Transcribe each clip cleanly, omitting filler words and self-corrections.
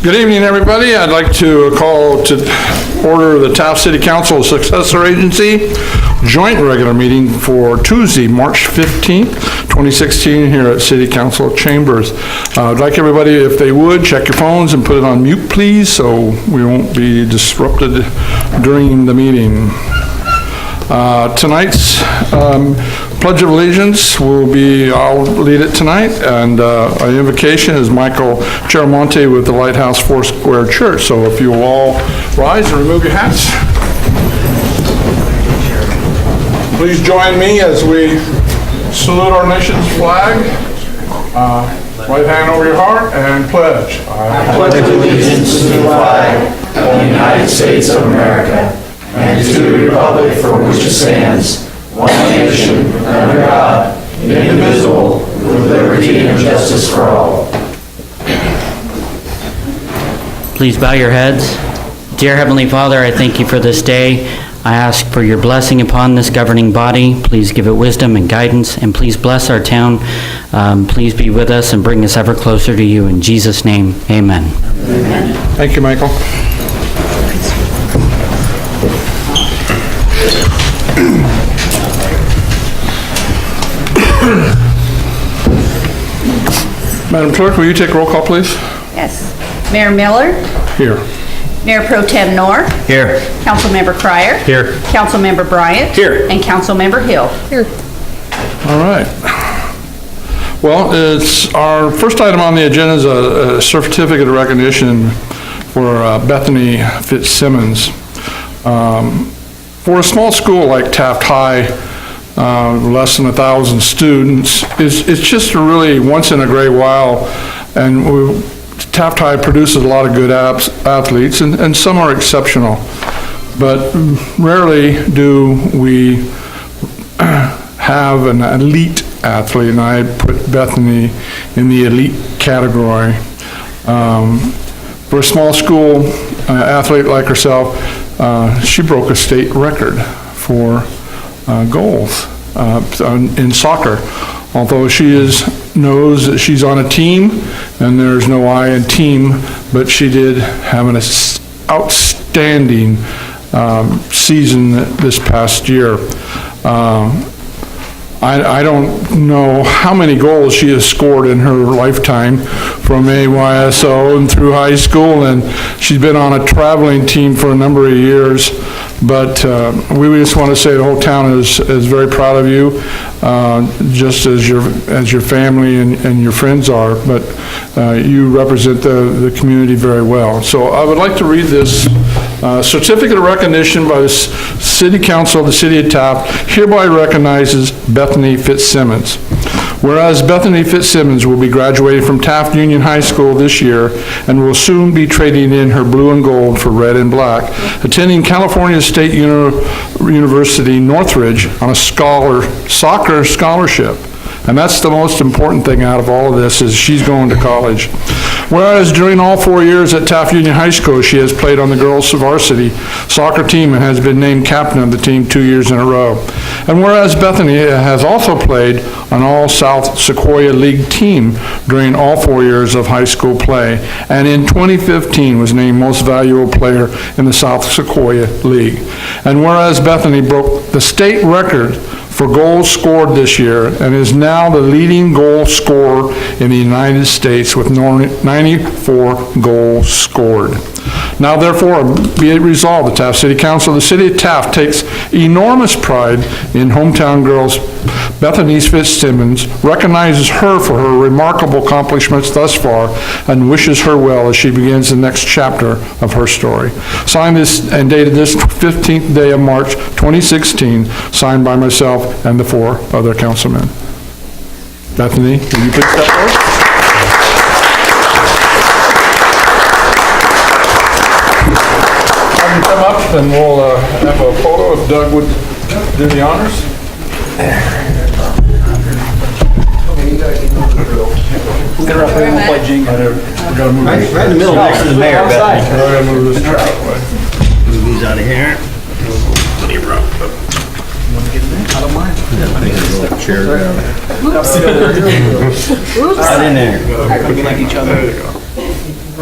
Good evening, everybody. I'd like to call to order the Taft City Council Successor Agency joint regular meeting for Tuesday, March 15th, 2016, here at City Council Chambers. I'd like everybody, if they would, check your phones and put it on mute, please, so we won't be disrupted during the meeting. Tonight's Pledge of Allegiance will be, I'll lead it tonight, and our invocation is Michael Charamonte with the Lighthouse Foursquare Church. So if you will all rise and remove your hats. Please join me as we salute our nation's flag. Right hand over your heart and pledge. I pledge allegiance to the flag of the United States of America and to the republic for which it stands, one nation, under God, indivisible, with liberty and justice for all. Please bow your heads. Dear Heavenly Father, I thank you for this day. I ask for your blessing upon this governing body. Please give it wisdom and guidance, and please bless our town. Please be with us and bring us ever closer to you. In Jesus' name, amen. Amen. Thank you, Michael. Madam Clerk, will you take roll call, please? Yes. Mayor Miller? Here. Mayor Pro Tem Noor? Here. Councilmember Cryer? Here. Councilmember Bryant? Here. And Councilmember Hill? Here. All right. Well, it's our first item on the agenda is a certificate of recognition for Bethany Fitzsimmons. For a small school like Taft High, less than 1,000 students, it's just really once in a great while, and Taft High produces a lot of good athletes, and some are exceptional, but rarely do we have an elite athlete, and I put Bethany in the elite category. For a small school athlete like herself, she broke a state record for goals in soccer. Although she knows that she's on a team, and there's no I in team, but she did have an outstanding season this past year. I don't know how many goals she has scored in her lifetime from AYSO and through high school, and she's been on a traveling team for a number of years. But we just want to say the whole town is very proud of you, just as your family and your friends are. But you represent the community very well. So I would like to read this certificate of recognition by the City Council of the City of Taft hereby recognizes Bethany Fitzsimmons. Whereas Bethany Fitzsimmons will be graduating from Taft Union High School this year and will soon be trading in her blue and gold for red and black, attending California State University Northridge on a soccer scholarship. And that's the most important thing out of all of this, is she's going to college. Whereas during all 4 years at Taft Union High School, she has played on the girls' varsity soccer team and has been named captain of the team 2 years in a row. And whereas Bethany has also played on all South Sequoia League team during all 4 years of high school play, and in 2015 was named most valuable player in the South Sequoia League. And whereas Bethany broke the state record for goals scored this year and is now the leading goal scorer in the United States with 94 goals scored. Now therefore, be it resolved, the Taft City Council of the City of Taft takes enormous pride in hometown girls Bethany Fitzsimmons, recognizes her for her remarkable accomplishments thus far, and wishes her well as she begins the next chapter of her story. Signed this and dated this 15th day of March 2016, signed by myself and the 4 other councilmen. Bethany, will you please step forward? Have you come up, and we'll have a photo if Doug would do the honors. Get her up here and we'll play jingle. We're gonna move this. Right in the middle next to the mayor, Bethany. We're gonna move this out of the way. Move these out of here. Out of mine. Chair down. Right in there. Looking like each other. There you go.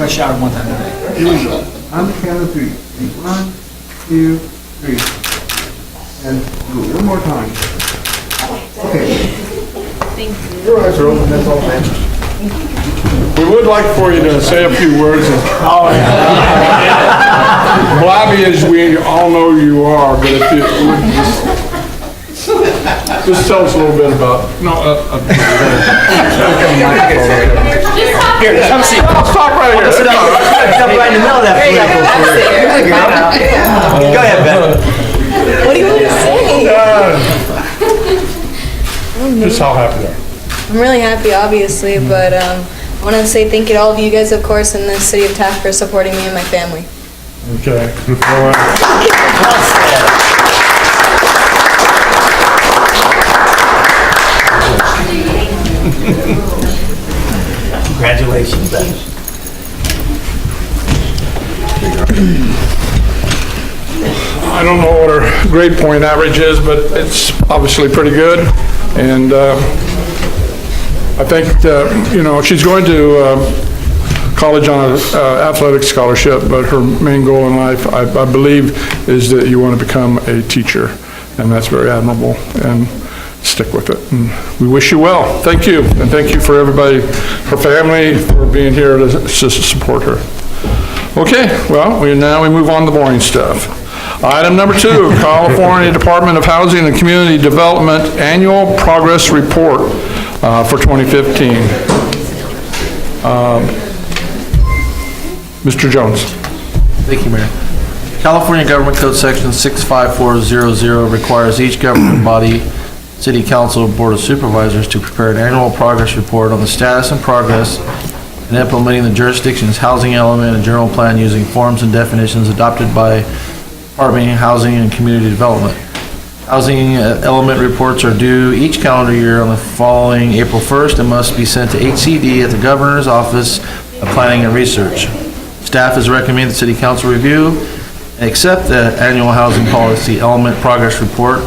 I shouted one time today. Here we go. On the count of 3. 1, 2, 3. And go one more time. Okay. Your eyes are open, that's all that matters. We would like for you to say a few words. Blabby as we all know you are, but if you would just tell us a little bit about, Here, come see. stop right here. Sit down. Jump right in the middle of that political career. Go ahead, Ben. What do you want to say? Just how happy you are. I'm really happy, obviously, but I want to say thank you to all of you guys, of course, in the city of Taft for supporting me and my family. Okay. All right. Congratulations, Ben. I don't know what her grade point average is, but it's obviously pretty good. And I think, she's going to college on an athletic scholarship, but her main goal in life, I believe, is that you want to become a teacher. And that's very admirable, and stick with it. And we wish you well. Thank you. And thank you for everybody, her family, for being here to support her. Okay, well, now we move on to the boring stuff. Item number 2, California Department of Housing and Community Development Annual Progress Report for 2015. Mr. Jones. Thank you, Mayor. California Government Code Section 65400 requires each governing body, City Council, Board of Supervisors to prepare an annual progress report on the status and progress in implementing the jurisdiction's housing element and general plan using forms and definitions adopted by Department of Housing and Community Development. Housing element reports are due each calendar year on the following April 1st and must be sent to HCD at the Governor's Office of Planning and Research. Staff has recommended the City Council review and accept the annual housing policy element progress report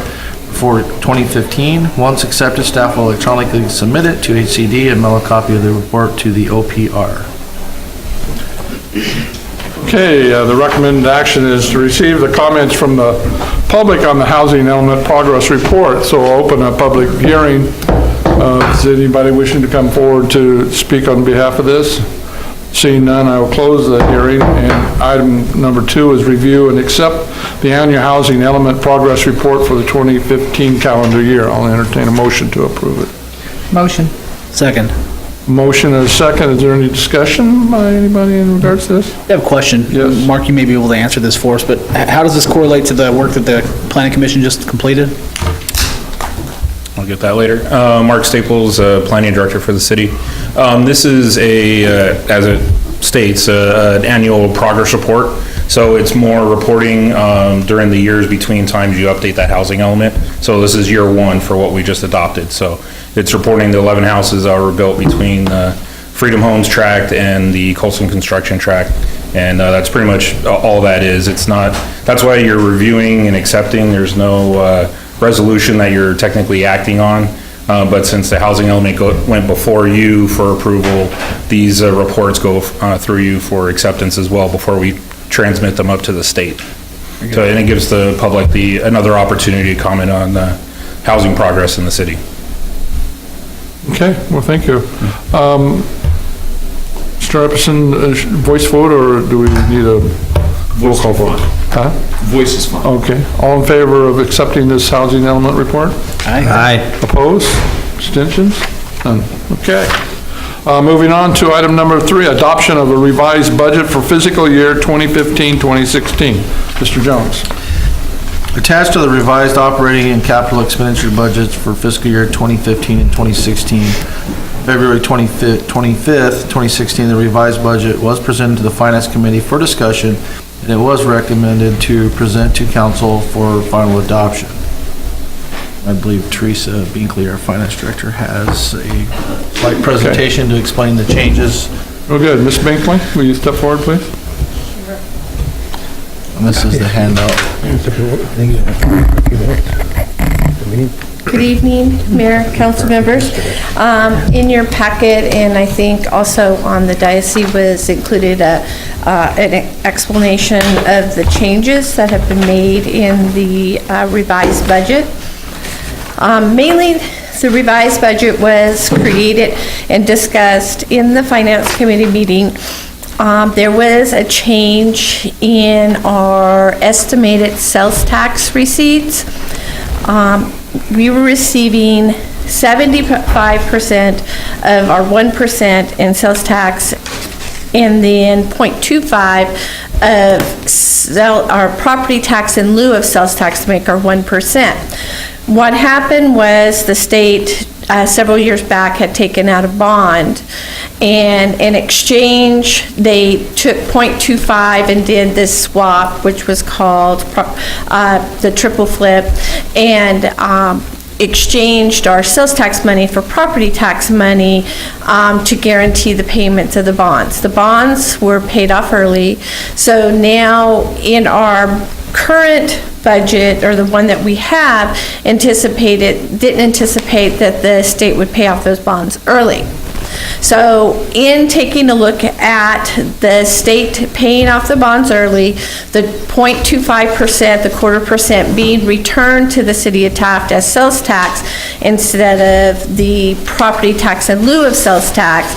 for 2015. Once accepted, staff will electronically submit it to HCD and mail a copy of the report to the OPR. Okay, the recommended action is to receive the comments from the public on the housing element progress report. So I'll open a public hearing. Is anybody wishing to come forward to speak on behalf of this? Seeing none, I will close the hearing. And item number 2 is review and accept the annual housing element progress report for the 2015 calendar year. I'll entertain a motion to approve it. Motion. Second. Motion and a second. Is there any discussion by anybody in regards to this? I have a question. Yes. Mark, you may be able to answer this for us, but how does this correlate to the work that the Planning Commission just completed? I'll get that later. Mark Staples, Planning Director for the city. This is as it states, an annual progress report. So it's more reporting during the years between times you update that housing element. So this is year 1 for what we just adopted. So it's reporting the 11 houses that were built between Freedom Homes tract and the Colson Construction tract. And that's pretty much all that is. It's not, that's why you're reviewing and accepting. There's no resolution that you're technically acting on. But since the housing element went before you for approval, these reports go through you for acceptance as well before we transmit them up to the state. So, and it gives the public another opportunity to comment on the housing progress in the city. Okay, well, thank you. Mr. Epperson, voice vote, or do we need a roll call vote? Huh? Voice is fine. Okay, all in favor of accepting this housing element report? Aye. Opposed? Abstentions? None. Okay. Moving on to item number 3, adoption of a revised budget for fiscal year 2015-2016. Mr. Jones. Attached to the revised operating and capital expenditure budgets for fiscal year 2015 and 2016, February 25th, 2016, the revised budget was presented to the Finance Committee for discussion, and it was recommended to present to council for final adoption. I believe Teresa Binkley, our Finance Director, has a slight presentation to explain the changes. Oh, good. Ms. Binkley, will you step forward, please? And this is the handout. Good evening, Mayor, council members. In your packet, and I think also on the diocese, was included an explanation of the changes that have been made in the revised budget. Mainly, the revised budget was created and discussed in the Finance Committee meeting. There was a change in our estimated sales tax receipts. We were receiving 75% of our 1% in sales tax, and then 0.25 of our property tax in lieu of sales tax to make our 1%. What happened was the state several years back had taken out a bond, and in exchange they took 0.25 and did this swap, which was called the triple flip, and exchanged our sales tax money for property tax money to guarantee the payments of the bonds. The bonds were paid off early, so now in our current budget, or the one that we have, didn't anticipate that the state would pay off those bonds early. So in taking a look at the state paying off the bonds early, the 0.25%, the 1/4% being returned to the city of Taft as sales tax instead of the property tax in lieu of sales tax,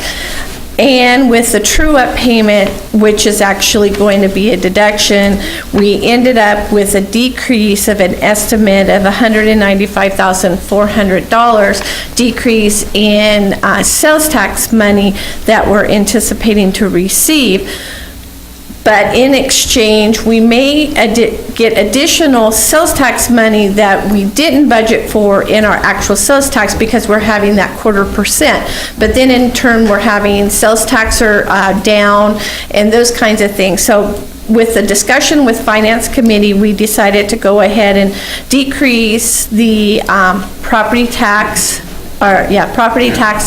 and with the true-up payment, which is actually going to be a deduction, we ended up with a decrease of an estimate of $195,400 decrease in sales tax money that we're anticipating to receive. But in exchange, we may get additional sales tax money that we didn't budget for in our actual sales tax, because we're having that 1/4%. But then in turn, we're having sales tax are down and those kinds of things. So with the discussion with Finance Committee, we decided to go ahead and decrease the property tax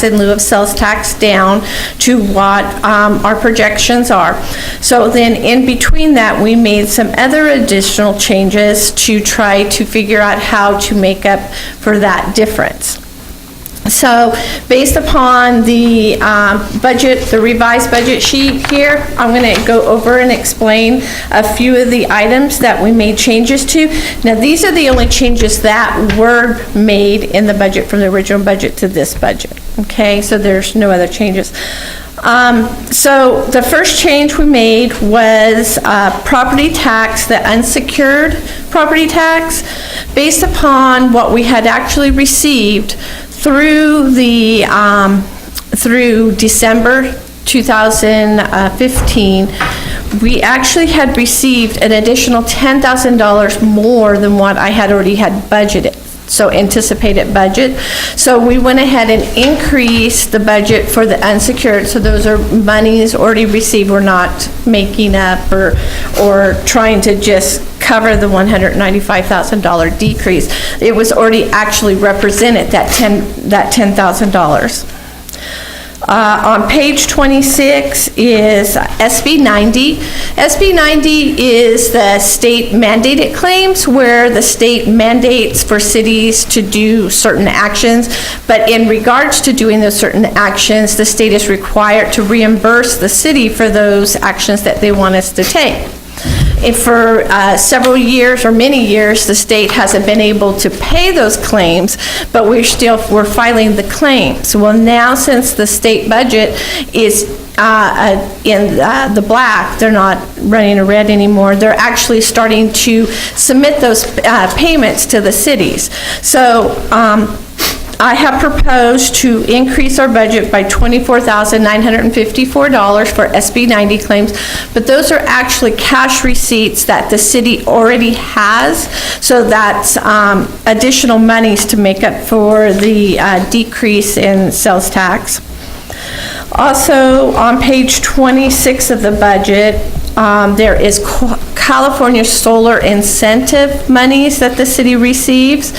in lieu of sales tax down to what our projections are. So then in between that, we made some other additional changes to try to figure out how to make up for that difference. So based upon the budget, the revised budget sheet here, I'm going to go over and explain a few of the items that we made changes to. Now, these are the only changes that were made in the budget from the original budget to this budget. Okay, so there's no other changes. So the first change we made was property tax, the unsecured property tax, based upon what we had actually received through December 2015, we actually had received an additional $10,000 more than what I had already had budgeted. So anticipated budget. So we went ahead and increased the budget for the unsecured. So those are monies already received. We're not making up or trying to just cover the $195,000 decrease. It was already actually represented, that $10,000. On page 26 is SB 90. SB 90 is the state mandated claims, where the state mandates for cities to do certain actions, but in regards to doing those certain actions, the state is required to reimburse the city for those actions that they want us to take. And for several years, or many years, the state hasn't been able to pay those claims, but we're filing the claims. Well, now since the state budget is in the black, they're not running a red anymore, they're actually starting to submit those payments to the cities. So I have proposed to increase our budget by $24,954 for SB 90 claims, but those are actually cash receipts that the city already has, so that's additional monies to make up for the decrease in sales tax. Also, on page 26 of the budget, there is California solar incentive monies that the city receives.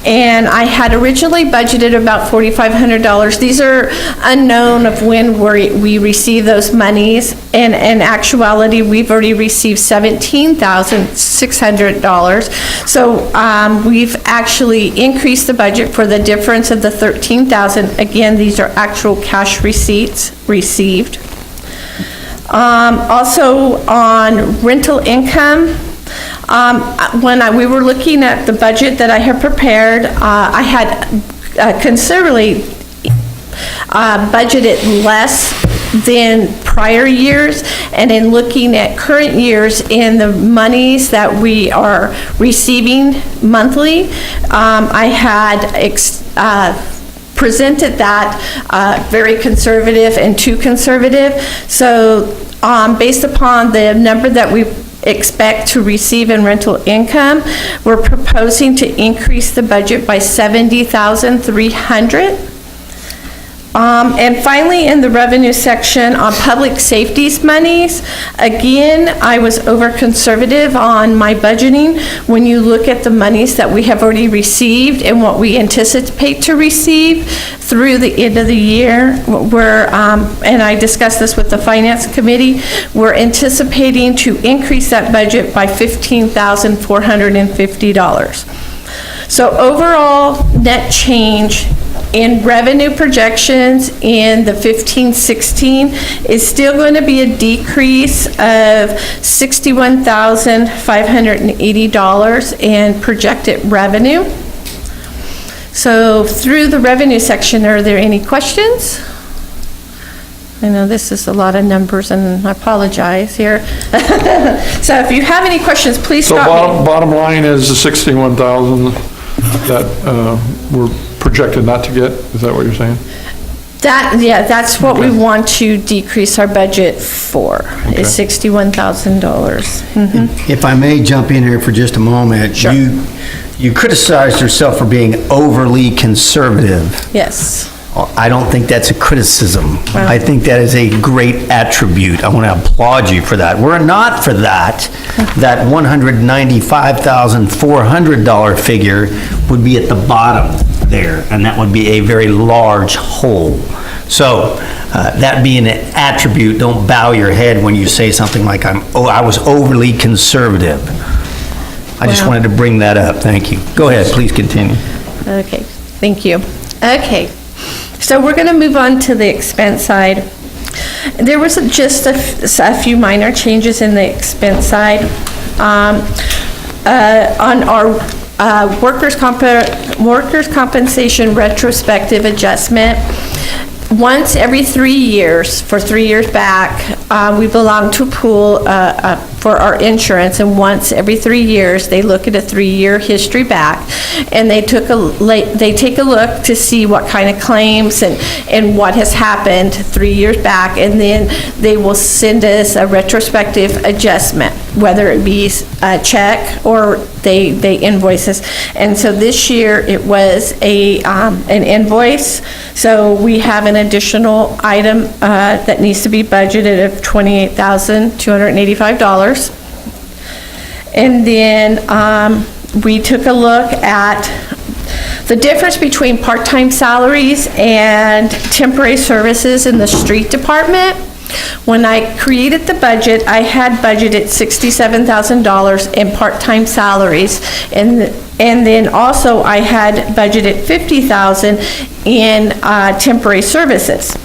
And I had originally budgeted about $4,500. These are unknown of when we receive those monies. And in actuality, we've already received $17,600. So we've actually increased the budget for the difference of the $13,000. Again, these are actual cash receipts received. Also on rental income, when we were looking at the budget that I had prepared, I had considerably budgeted less than prior years, and in looking at current years in the monies that we are receiving monthly, I had presented that very conservative and too conservative. So based upon the number that we expect to receive in rental income, we're proposing to increase the budget by $70,300. And finally, in the revenue section on public safety's monies, again, I was over conservative on my budgeting. When you look at the monies that we have already received and what we anticipate to receive through the end of the year, and I discussed this with the Finance Committee, we're anticipating to increase that budget by $15,450. So overall, net change in revenue projections in the 15-16 is still going to be a decrease of $61,580 in projected revenue. So through the revenue section, are there any questions? I know this is a lot of numbers, and I apologize here. So if you have any questions, please So stop me. bottom line is the 61,000 that we're projected not to get, is that what you're saying? That's what we want to decrease our budget for, is $61,000. If I may jump in here for just a moment. Sure. You criticized yourself for being overly conservative. Yes. I don't think that's a criticism. Wow. I think that is a great attribute. I want to applaud you for that. Were it not for that, that $195,400 figure would be at the bottom there, and that would be a very large hole. So, that being an attribute, don't bow your head when you say something like, I was overly conservative. I just Wow. wanted to bring that up. Thank you. Go ahead, please continue. Okay, thank you. Okay, so we're going to move on to the expense side. There was just a few minor changes in the expense side. On our workers' compensation retrospective adjustment, once every 3 years, for 3 years back, we belong to a pool for our insurance, and once every 3 years, they look at a 3-year history back, and they take a look to see what kind of claims and what has happened 3 years back, and then they will send us a retrospective adjustment, whether it be a check or they invoice us. And so this year, it was an invoice, so we have an additional item that needs to be budgeted of $28,285. And then we took a look at the difference between part-time salaries and temporary services in the street department. When I created the budget, I had budgeted $67,000 in part-time salaries, and then also I had budgeted $50,000 in temporary services.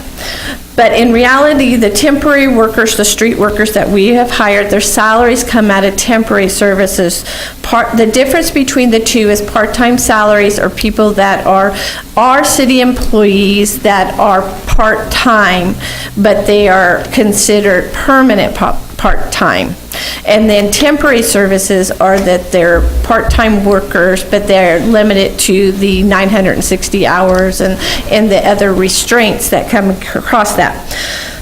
But in reality, the temporary workers, the street workers that we have hired, their salaries come out of temporary services. The difference between the two is part-time salaries are people that are city employees that are part-time, but they are considered permanent part-time. And then temporary services are that they're part-time workers, but they're limited to the 960 hours and the other restraints that come across that.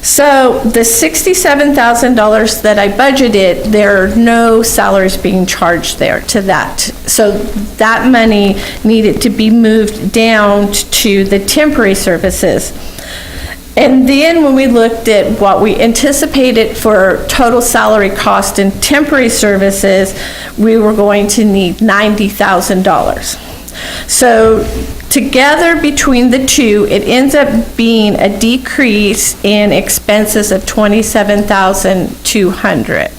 So the $67,000 that I budgeted, there are no salaries being charged there to that. So that money needed to be moved down to the temporary services. And then when we looked at what we anticipated for total salary cost and temporary services, we were going to need $90,000. So together between the two, it ends up being a decrease in expenses of $27,200.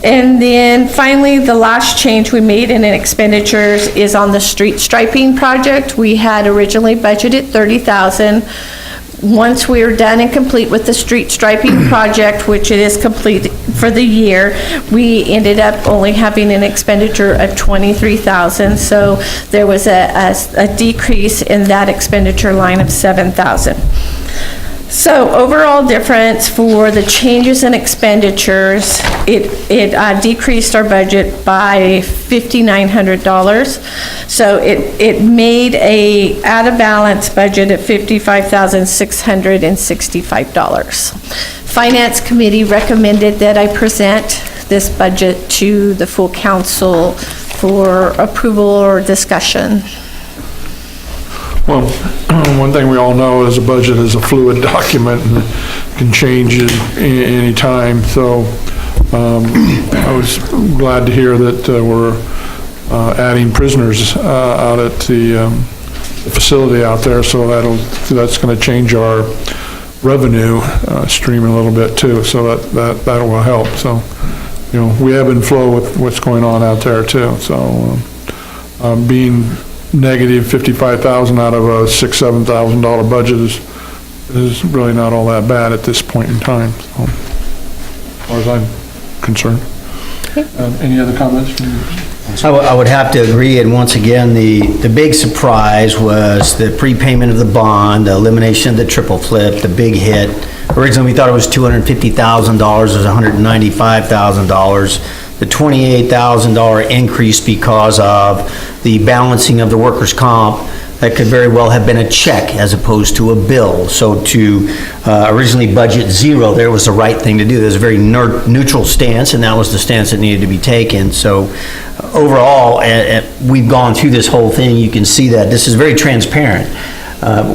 And then finally, the last change we made in expenditures is on the street striping project. We had originally budgeted $30,000. Once we are done and complete with the street striping project, which it is complete for the year, we ended up only having an expenditure of $23,000. So there was a decrease in that expenditure line of $7,000. So overall difference for the changes in expenditures, it decreased our budget by $5,900. So it made a out of balance budget of $55,665. Finance Committee recommended that I present this budget to the full council for approval or discussion. Well, one thing we all know is a budget is a fluid document and can change at any time. So I was glad to hear that we're adding prisoners out at the facility out there. So that's going to change our revenue stream a little bit too. So that will help. So, you know, we ebb and flow with what's going on out there too. So being negative $55,000 out of a $6,000-7,000 budget is really not all that bad at this point in time, so, as far as I'm concerned. Any other comments from you? I would have to agree, and once again, the big surprise was the prepayment of the bond, the elimination of the triple flip, the big hit. Originally, we thought it was $250,000, it was $195,000. The $28,000 increase because of the balancing of the workers' comp, that could very well have been a check as opposed to a bill. So to originally budget zero, there was the right thing to do. There's a very neutral stance, and that was the stance that needed to be taken. So overall, we've gone through this whole thing. You can see that this is very transparent.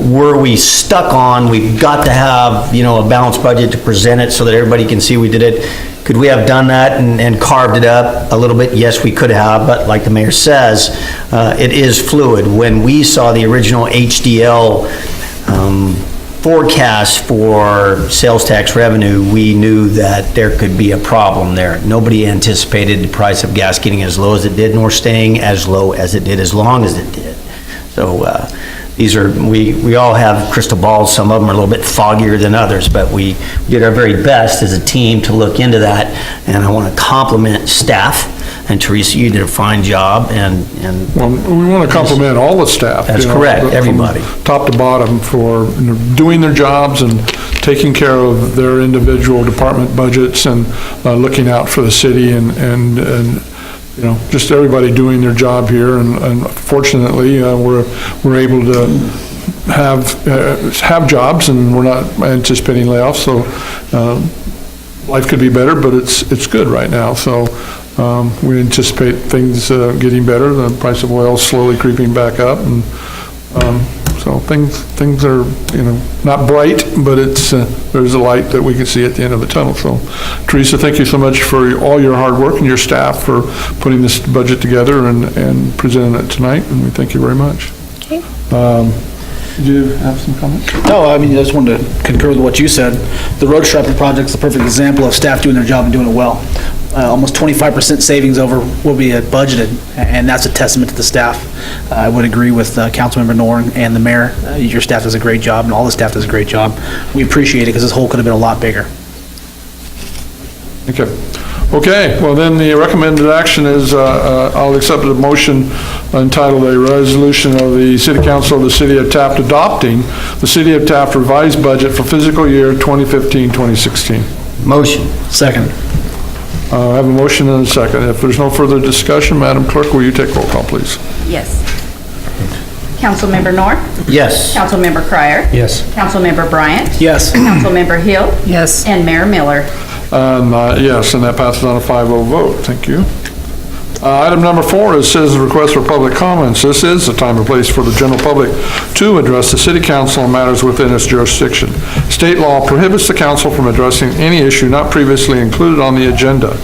Were we stuck on, we've got to have, you know, a balanced budget to present it so that everybody can see we did it. Could we have done that and carved it up a little bit? Yes, we could have, but like the mayor says, it is fluid. When we saw the original HDL forecast for sales tax revenue, we knew that there could be a problem there. Nobody anticipated the price of gas getting as low as it did, nor staying as low as it did, as long as it did. So these are, we all have crystal balls. Some of them are a little bit foggier than others, but we did our very best as a team to look into that. And I want to compliment staff. And Teresa, you did a fine job, and Well, we want to compliment all the staff. That's correct, everybody. From top to bottom for doing their jobs and taking care of their individual department budgets and looking out for the city and you know, just everybody doing their job here, and fortunately, we're able to have jobs, and we're not anticipating layoffs, so life could be better, but it's good right now, so we anticipate things getting better, the price of oil slowly creeping back up, and so things are, you know, not bright, but there's a light that we can see at the end of the tunnel. So, Teresa, thank you so much for all your hard work and your staff for putting this budget together and presenting it tonight, and we thank you very much. Okay. Did you have some comments? No, I mean, I just wanted to concur with what you said. The road striping project is a perfect example of staff doing their job and doing it well. Almost 25% savings over what we had budgeted, and that's a testament to the staff. I would agree with Councilmember Norn and the mayor. Your staff does a great job, and all the staff does a great job. We appreciate it, because this hole could have been a lot bigger. Okay, well then the recommended action is I'll accept a motion entitled a resolution of the City Council of the City of Taft adopting the City of Taft revised budget for fiscal year 2015-2016. Motion. Second. I have a motion and a second. If there's no further discussion, Madam Clerk, will you take roll call, please? Yes. Councilmember North? Yes. Councilmember Cryer? Yes. Councilmember Bryant? Yes. Councilmember Hill? Yes. And Mayor Miller? Yes, and that passes on a 5-0 vote. Thank you. Item number 4 is citizens' request for public comments. This is the time and place for the general public to address the city council on matters within its jurisdiction. State law prohibits the council from addressing any issue not previously included on the agenda.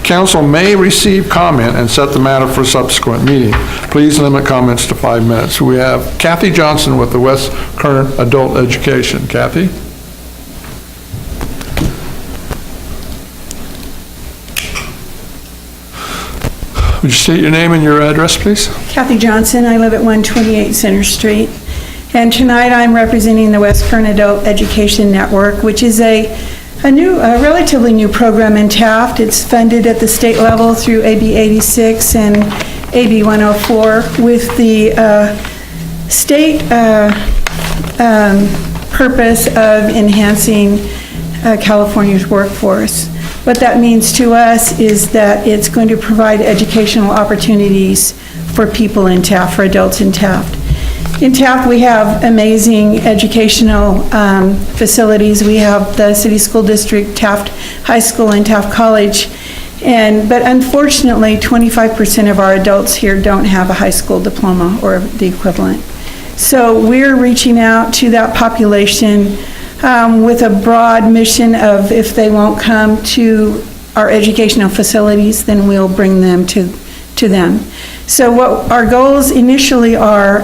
Council may receive comment and set the matter for a subsequent meeting. Please limit comments to 5 minutes. We have Kathy Johnson with the West Current Adult Education. Kathy? Would you state your name and your address, please? Kathy Johnson, I live at 128 Center Street, and tonight I'm representing the West Kern Adult Education Network, which is a relatively new program in Taft. It's funded at the state level through AB 86 and AB 104 with the state purpose of enhancing California's workforce. What that means to us is that it's going to provide educational opportunities for people in Taft, for adults in Taft. In Taft, we have amazing educational facilities. We have the City School District, Taft High School, and Taft College. But unfortunately, 25% of our adults here don't have a high school diploma or the equivalent. So we're reaching out to that population with a broad mission of if they won't come to our educational facilities, then we'll bring them to them. So what our goals initially are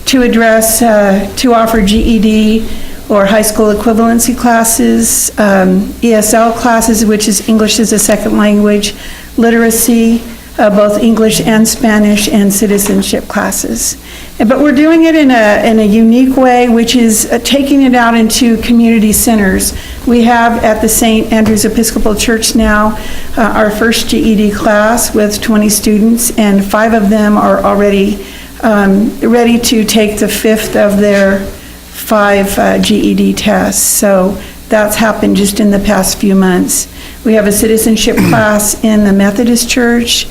to address, to offer GED or high school equivalency classes, ESL classes, which is English as a second language, literacy, both English and Spanish, and citizenship classes. But we're doing it in a unique way, which is taking it out into community centers. We have at the St. Andrew's Episcopal Church now our first GED class with 20 students, and 5 of them are already ready to take the 5th of their 5 GED tests. So that's happened just in the past few months. We have a citizenship class in the Methodist Church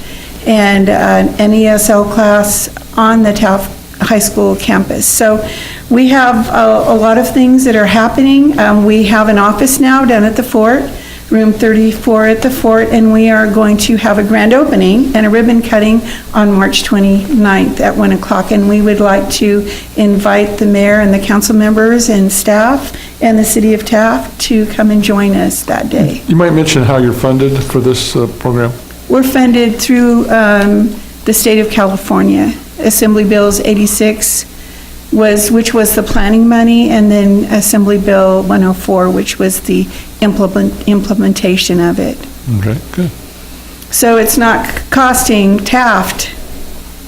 and an ESL class on the Taft High School campus. So we have a lot of things that are happening. We have an office now down at the Fort, room 34 at the Fort, and we are going to have a grand opening and a ribbon cutting on March 29th at 1 o'clock. And we would like to invite the mayor and the council members and staff and the city of Taft to come and join us that day. You might mention how you're funded for this program. We're funded through the state of California. Assembly Bills 86 which was the planning money, and then Assembly Bill 104, which was the implementation of it. Okay, good. So it's not costing Taft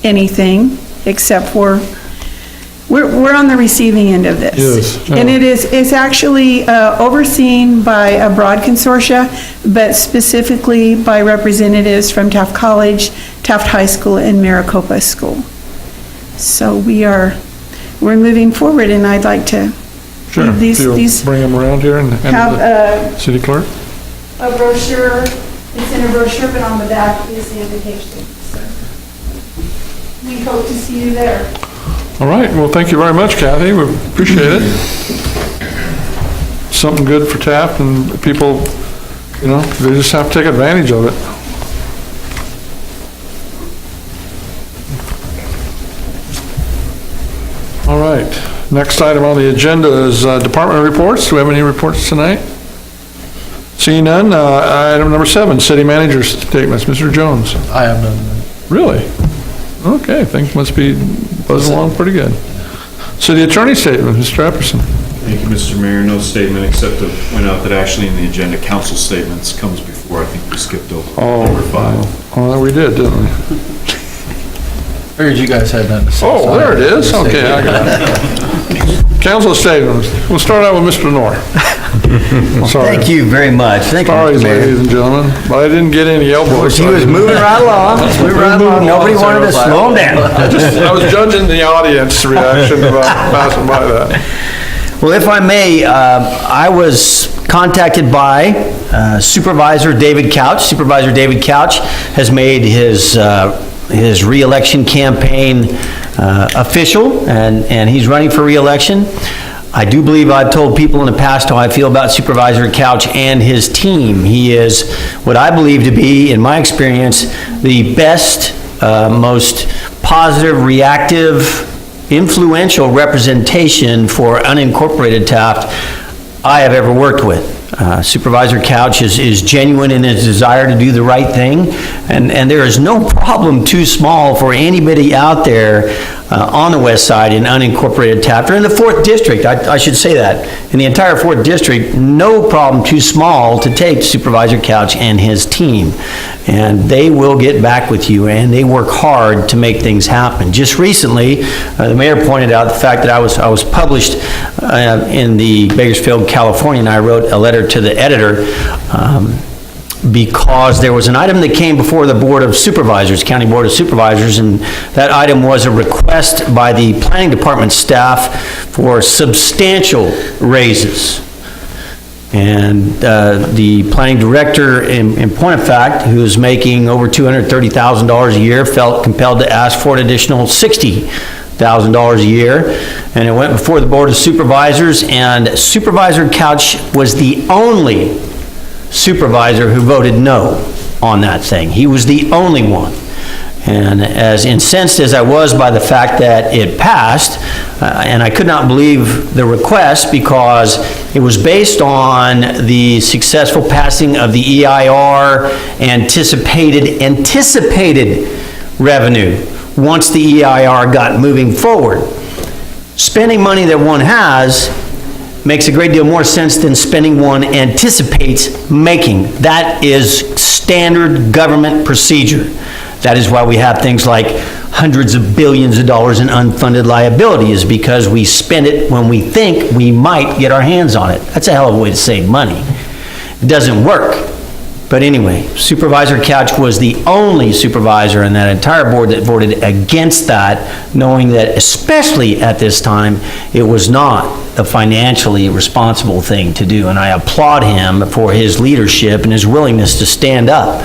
anything, except we're on the receiving end of this. Yes. And it's actually overseen by a broad consortia, but specifically by representatives from Taft College, Taft High School, and Maricopa School. So we're moving forward, and I'd like to Sure. leave these Bring them around here and have hand to the city clerk. a brochure. It's in a brochure, but on the back is the invitation. So we hope to see you there. All right, well, thank you very much, Kathy, we appreciate it. Something good for Taft, and people, they just have to take advantage of it. All right, next item on the agenda is department reports. Do we have any reports tonight? Seeing none, item number 7, city manager's statements. Mr. Jones. I have none. Really? Okay, things must be buzzing along pretty good. City attorney statement, Mr. Epperson. Thank you, Mr. Mayor. No statement except to point out that actually in the agenda, council statements comes before. I think we skipped over number 5. Oh, we did, didn't we? Figured you guys had nothing to say. Oh, there it is. Okay, I got it. Council statements. We'll start out with Mr. Knorr. Sorry. Thank you very much. Thank you, Sorry, Mr. Mayor. ladies and gentlemen, but I didn't get any elbows. He was moving right along. Nobody wanted to slow him down. I was judging the audience reaction about passing by that. Well, if I may, I was contacted by Supervisor David Couch. Supervisor David Couch has made his re-election campaign official, and he's running for re-election. I do believe I've told people in the past how I feel about Supervisor Couch and his team. He is what I believe to be, in my experience, the best, most positive, reactive, influential representation for unincorporated Taft I have ever worked with. Supervisor Couch is genuine in his desire to do the right thing, and there is no problem too small for anybody out there on the west side in unincorporated Taft, or in the 4th District, I should say that. In the entire 4th District, no problem too small to take Supervisor Couch and his team. And they will get back with you, and they work hard to make things happen. Just recently, the mayor pointed out the fact that I was published in the Bakersfield, California, and I wrote a letter to the editor because there was an item that came before the Board of Supervisors, County Board of Supervisors, and that item was a request by the Planning Department staff for substantial raises. And the planning director, in point of fact, who is making over $230,000 a year, felt compelled to ask for an additional $60,000 a year. And it went before the Board of Supervisors, and Supervisor Couch was the only supervisor who voted no on that thing. He was the only one. And as incensed as I was by the fact that it passed, and I could not believe the request because it was based on the successful passing of the EIR anticipated revenue once the EIR got moving forward. Spending money that one has makes a great deal more sense than spending one anticipates making. That is standard government procedure. That is why we have things like hundreds of billions of dollars in unfunded liability, is because we spend it when we think we might get our hands on it. That's a hell of a way to save money. It doesn't work. But anyway, Supervisor Couch was the only supervisor in that entire board that voted against that, knowing that especially at this time, it was not a financially responsible thing to do. And I applaud him for his leadership and his willingness to stand up.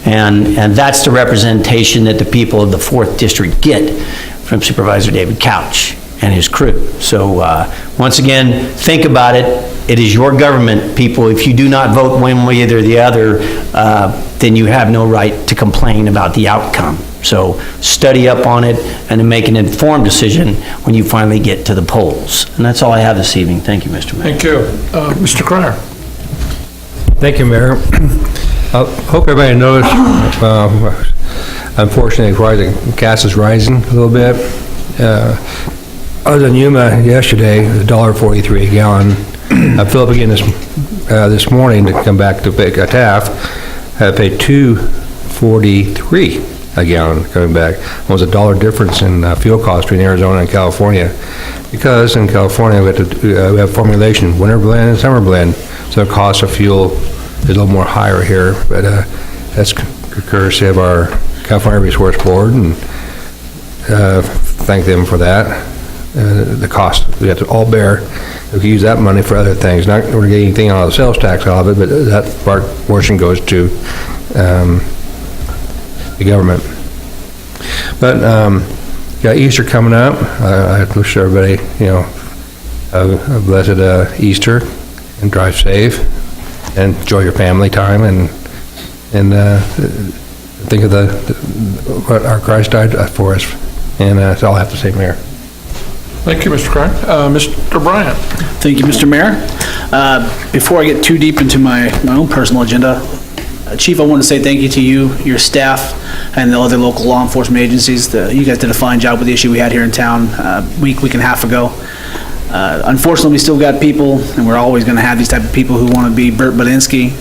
And that's the representation that the people of the 4th District get from Supervisor David Couch and his crew. So once again, think about it. It is your government, people. If you do not vote one way or the other, then you have no right to complain about the outcome. So study up on it and then make an informed decision when you finally get to the polls. And that's all I have this evening. Thank you, Mr. Mayor. Thank you. Mr. Cryer. Thank you, Mayor. I hope everybody knows, unfortunately, the gas is rising a little bit. I was in Yuma yesterday, $1.43 a gallon. I filled up again this morning to come back to Taft. I paid $2.43 a gallon coming back. It was $1 difference in fuel cost between Arizona and California, because in California we have formulation, winter blend and summer blend, so the cost of fuel is a little more higher here. But that's courtesy of our California Resource Board, and thank them for that. The cost we have to all bear. We can use that money for other things. Not going to get anything out of the sales tax out of it, but that portion goes to the government. But got Easter coming up. I wish everybody, a blessed Easter, and drive safe, and enjoy your family time, and think of what our Christ died for us. And that's all I have to say, Mayor. Thank you, Mr. Cryer. Mr. Bryant. Thank you, Mr. Mayor. Before I get too deep into my own personal agenda, Chief, I want to say thank you to you, your staff, and the other local law enforcement agencies. You guys did a fine job with the issue we had here in town week and a half ago. Unfortunately, we still got people, and we're always going to have these type of people who want to be Bert Badinsky,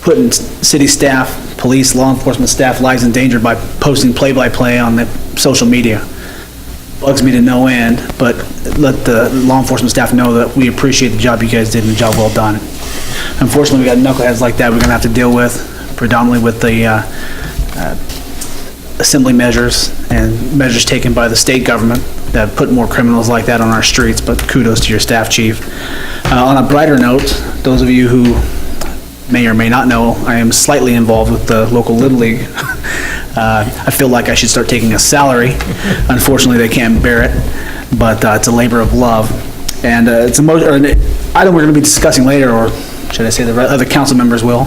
putting city staff, police, law enforcement staff lives in danger by posting play-by-play on the social media. Bugs me to no end, but let the law enforcement staff know that we appreciate the job you guys did and the job well done. Unfortunately, we got knuckleheads like that we're gonna have to deal with, predominantly with the assembly measures and measures taken by the state government that put more criminals like that on our streets, but kudos to your staff, Chief. On a brighter note, those of you who may or may not know, I am slightly involved with the local Little League. I feel like I should start taking a salary. Unfortunately, they can't bear it. but it's a labor of love. And it's an item we're going to be discussing later, or should I say the other council members will.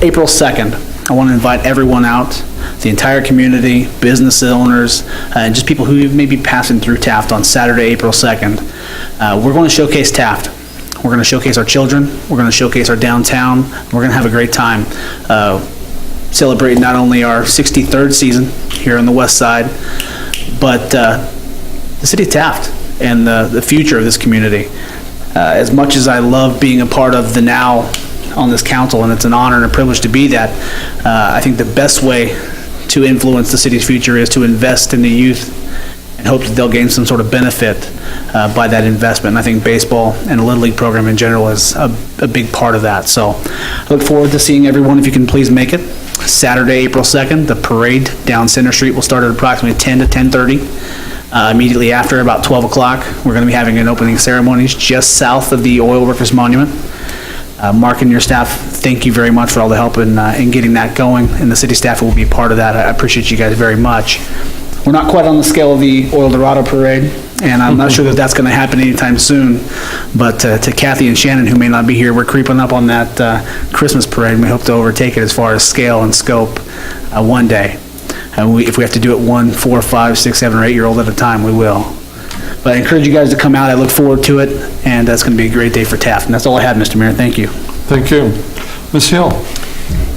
April 2nd, I want to invite everyone out, the entire community, business owners, and just people who may be passing through Taft on Saturday, April 2nd. We're going to showcase Taft. We're going to showcase our children. We're going to showcase our downtown. We're going to have a great time celebrating not only our 63rd season here on the west side, but the city of Taft and the future of this community. As much as I love being a part of the now on this council, and it's an honor and a privilege to be that, I think the best way to influence the city's future is to invest in the youth and hope that they'll gain some sort of benefit by that investment. And I think baseball and the Little League program in general is a big part of that. So I look forward to seeing everyone, if you can please make it. Saturday, April 2nd, the parade down Center Street will start at approximately 10 to 10:30. Immediately after, about 12 o'clock, we're going to be having an opening ceremonies just south of the Oil Workers Monument. Mark and your staff, thank you very much for all the help in getting that going, and the city staff will be part of that. I appreciate you guys very much. We're not quite on the scale of the Oil Dorado Parade, and I'm not sure that that's going to happen anytime soon, but to Kathy and Shannon, who may not be here, we're creeping up on that Christmas parade, and we hope to overtake it as far as scale and scope one day. And if we have to do it 1, 4, 5, 6, 7, or 8-year-old at a time, we will. But I encourage you guys to come out. I look forward to it, and that's going to be a great day for Taft. And that's all I have, Mr. Mayor. Thank you. Thank you. Ms. Hill?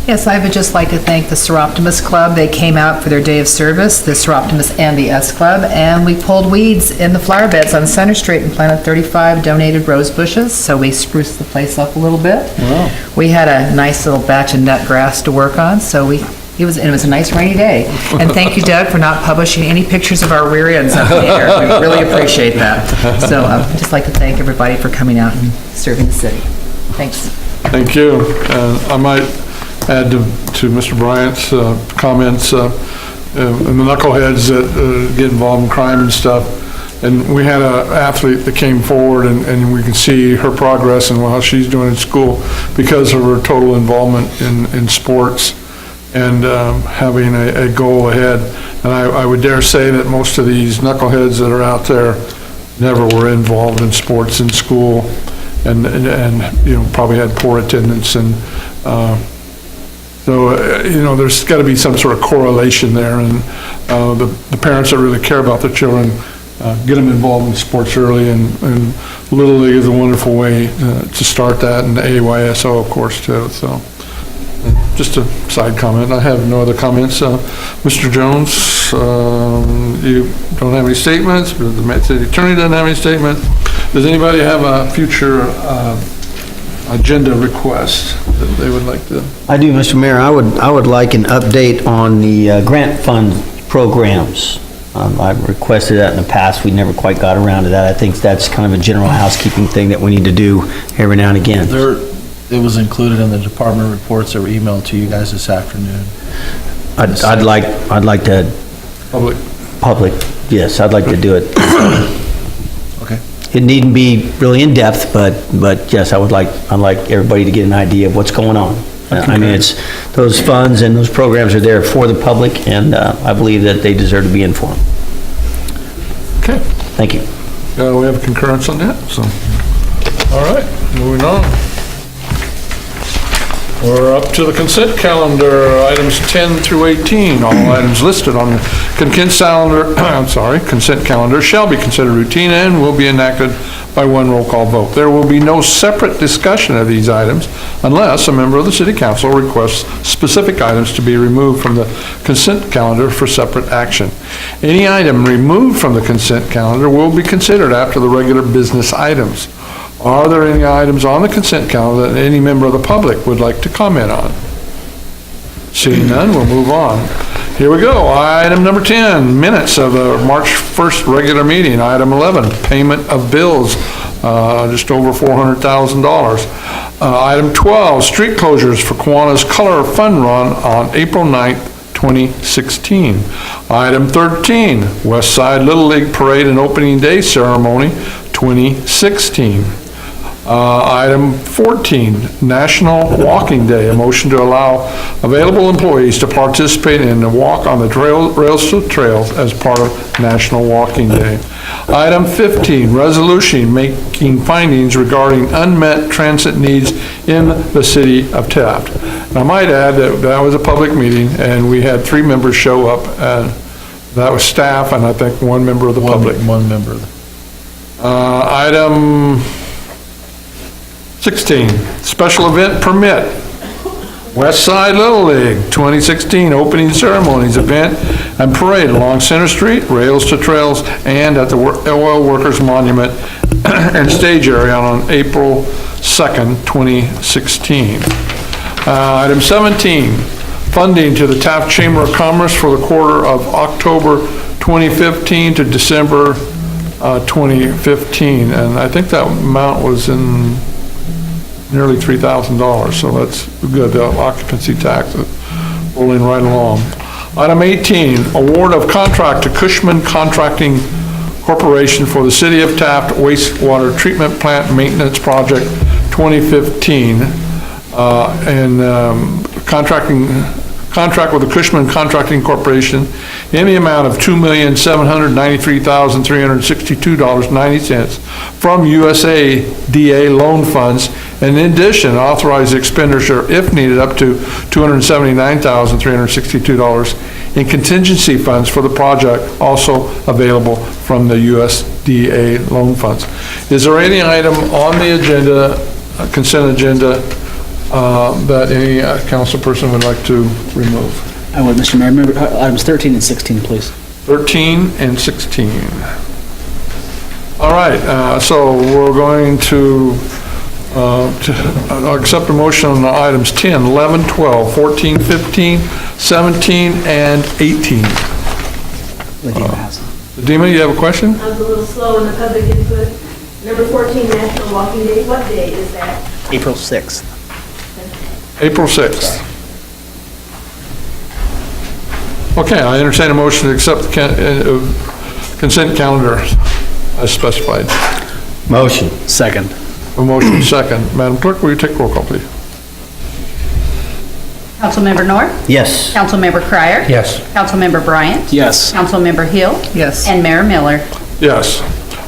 Yes, I would just like to thank the Seroptimus Club. They came out for their day of service, the Seroptimus and the S Club, and we pulled weeds in the flower beds on Center Street and planted 35 donated rose bushes, so we spruced the place up a little bit. Wow. We had a nice little batch of nut grass to work on, so it was a nice rainy day. And thank you, Doug, for not publishing any pictures of our rear ends up in the air. We really appreciate that. So I'd just like to thank everybody for coming out and serving the city. Thanks. Thank you. I might add to Mr. Bryant's comments, and the knuckleheads that get involved in crime and stuff. And we had an athlete that came forward, and we can see her progress and how she's doing in school because of her total involvement in sports and having a goal ahead. And I would dare say that most of these knuckleheads that are out there never were involved in sports in school, and you know, probably had poor attendance, and so you know, there's got to be some sort of correlation there, and the parents that really care about their children get them involved in sports early, and Little League is a wonderful way to start that, and AYSO of course too. So just a side comment. I have no other comments. Mr. Jones, you don't have any statements? The city attorney doesn't have any statements? Does anybody have a future agenda request that they would like to? I do, Mr. Mayor. I would like an update on the grant fund programs. I've requested that in the past. We never quite got around to that. I think that's kind of a general housekeeping thing that we need to do every now and again. It was included in the department reports that were emailed to you guys this afternoon. I'd like to. Public, yes, I'd like to do it. Okay. It needn't be really in-depth, but yes, I'd like everybody to get an idea of what's going on. I mean, it's, those funds and those programs are there for the public, and I believe that they deserve to be informed. Okay. Thank you. We have a concurrence on that, so. All right, moving on. We're up to the consent calendar, items 10 through 18. All items listed on the consent calendar shall be considered routine and will be enacted by one roll call vote. There will be no separate discussion of these items unless a member of the city council requests specific items to be removed from the consent calendar for separate action. Any item removed from the consent calendar will be considered after the regular business items. Are there any items on the consent calendar that any member of the public would like to comment on? Seeing none, we'll move on. Here we go. Item number 10, minutes of the March 1st regular meeting. Item 11, payment of bills, just over $400,000. Item 12, street closures for Kiwanis Color Fun Run on April 9th, 2016. Item 13, West Side Little League Parade and Opening Day Ceremony 2016. Item 14, National Walking Day. A motion to allow available employees to participate in the walk on the rails to trails as part of National Walking Day. Item 15, resolution making findings regarding unmet transit needs in the city of Taft. And I might add that that was a public meeting, and we had 3 members show up, and that was staff, and I think 1 member of the public. One member. Item 16, special event permit. West Side Little League 2016 opening ceremonies, event and parade along Center Street, rails to trails, and at the Oil Workers Monument and stage area on April 2nd, 2016. Item 17, funding to the Taft Chamber of Commerce for the quarter of October 2015 to December 2015. And I think that amount was in nearly $3,000, so that's good. The occupancy tax is rolling right along. Item 18, award of contract to Cushman Contracting Corporation for the City of Taft Wastewater Treatment Plant Maintenance Project 2015. Contract with the Cushman Contracting Corporation in the amount of $2,793,362.90 from USADA loan funds, and in addition, authorize expenditure, if needed, up to $279,362 in contingency funds for the project, also available from the USDA loan funds. Is there any item on the agenda, consent agenda, that any council person would like to remove? I would, Mr. Mayor. Remember, items 13 and 16, please. 13 and 16. All right, so we're going to accept a motion on items 10, 11, 12, 14, 15, 17, and 18. Dima, you have a question? I was a little slow in the public input. Number 14, National Walking Day. What day is that? April 6th. April 6th. Okay, I entertain a motion to accept the consent calendar as specified. Motion. Second. A motion second. Madam Clerk, will you take roll call, please? Councilmember North? Yes. Councilmember Cryer? Yes. Councilmember Bryant? Yes. Councilmember Hill? Yes. And Mayor Miller. Yes.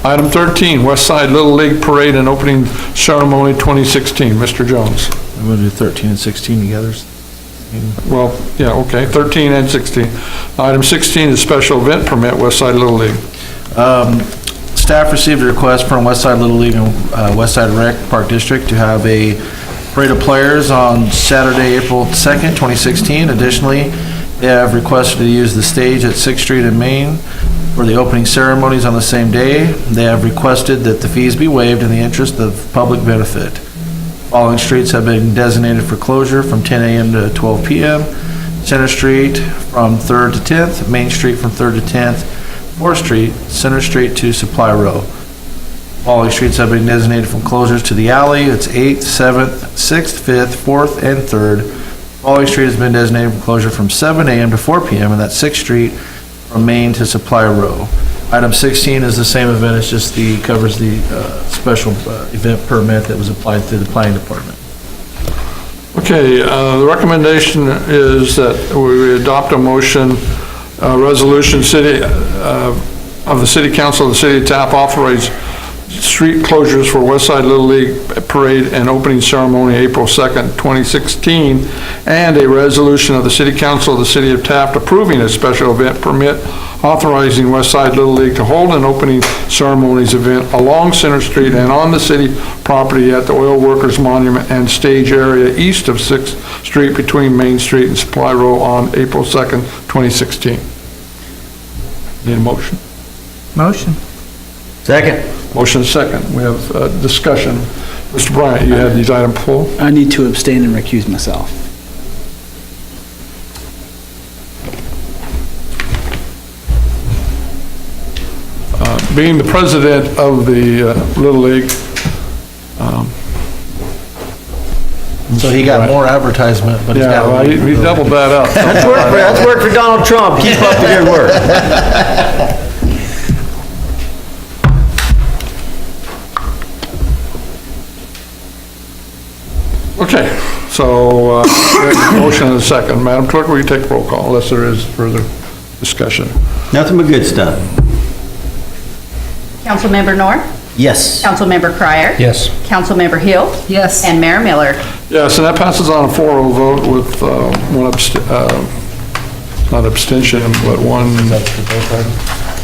Item 13, West Side Little League Parade and Opening Ceremony 2016. Mr. Jones. I'm going to do 13 and 16 together. Well, yeah, okay, 13 and 16. Item 16 is special event permit, West Side Little League. Staff received a request from West Side Little League and West Side Rec Park District to have a parade of players on Saturday, April 2nd, 2016. Additionally, they have requested to use the stage at 6th Street in Main for the opening ceremonies on the same day. They have requested that the fees be waived in the interest of public benefit. Following streets have been designated for closure from 10 a.m. to 12 p.m. Center Street from 3rd to 10th, Main Street from 3rd to 10th, 4th Street, Center Street to Supply Row. Following streets have been designated from closures to the alley. It's 8th, 7th, 6th, 5th, 4th, and 3rd. Following street has been designated from closure from 7 a.m. to 4 p.m. and that's 6th Street from Main to Supply Row. Item 16 is the same event, it's just covers the special event permit that was applied through the planning department. Okay, the recommendation is that we adopt a motion, resolution of the City Council of the City of Taft authorize street closures for West Side Little League Parade and opening ceremony April 2nd, 2016, and a resolution of the City Council of the City of Taft approving a special event permit authorizing West Side Little League to hold an opening ceremonies event along Center Street and on the city property at the Oil Workers Monument and stage area east of 6th Street between Main Street and Supply Row on April 2nd, 2016. Need a motion? Motion. Second. Motion second. We have discussion. Mr. Bryant, you had these items full? I need to abstain and recuse myself. Being the president of the Little League. So he got more advertisement, but he's Yeah, got. well, he doubled that up. That's work for Donald Trump. Keep up the good work. Okay, so, there's a motion and a second. Madam Clerk, will you take roll call unless there is further discussion? Nothing but good stuff. Councilmember North, Yes. Councilmember Cryer. Yes. Councilmember Hill. Yes. And Mayor Miller. Yes, and that passes on a 4-0 vote with one not abstention, but one,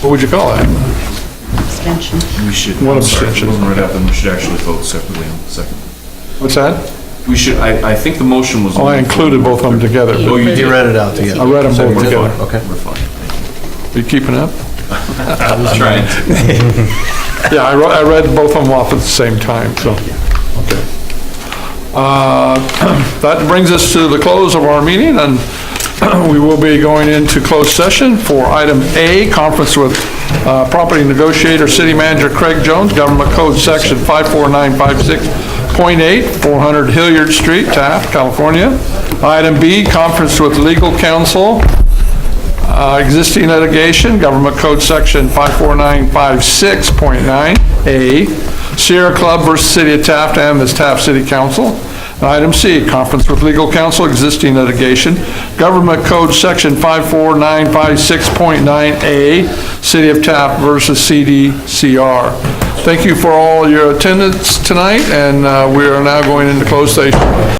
what would you call that? Abstention. We should, One I'm sorry, abstention. it wasn't read out, then we should actually vote separately on the second. What's that? We should, I think the motion was. Oh, I included both of them together. Oh, you did? read it out together. I read them So both we're together. fine. Okay. We're fine. Are you keeping up? I was trying to. Yeah, I read both of them off at the same time, so, okay. That brings us to the close of our meeting, and we will be going into closed session for item A, conference with property negotiator, city manager Craig Jones, Government Code Section 54956.8, 400 Hilliard Street, Taft, California. Item B, conference with legal counsel, existing litigation, Government Code Section 54956.9A, Sierra Club versus City of Taft and the Taft City Council. And item C, conference with legal counsel, existing litigation, Government Code Section 54956.9A, City of Taft versus CDCR. Thank you for all your attendance tonight, and we are now going into closed session.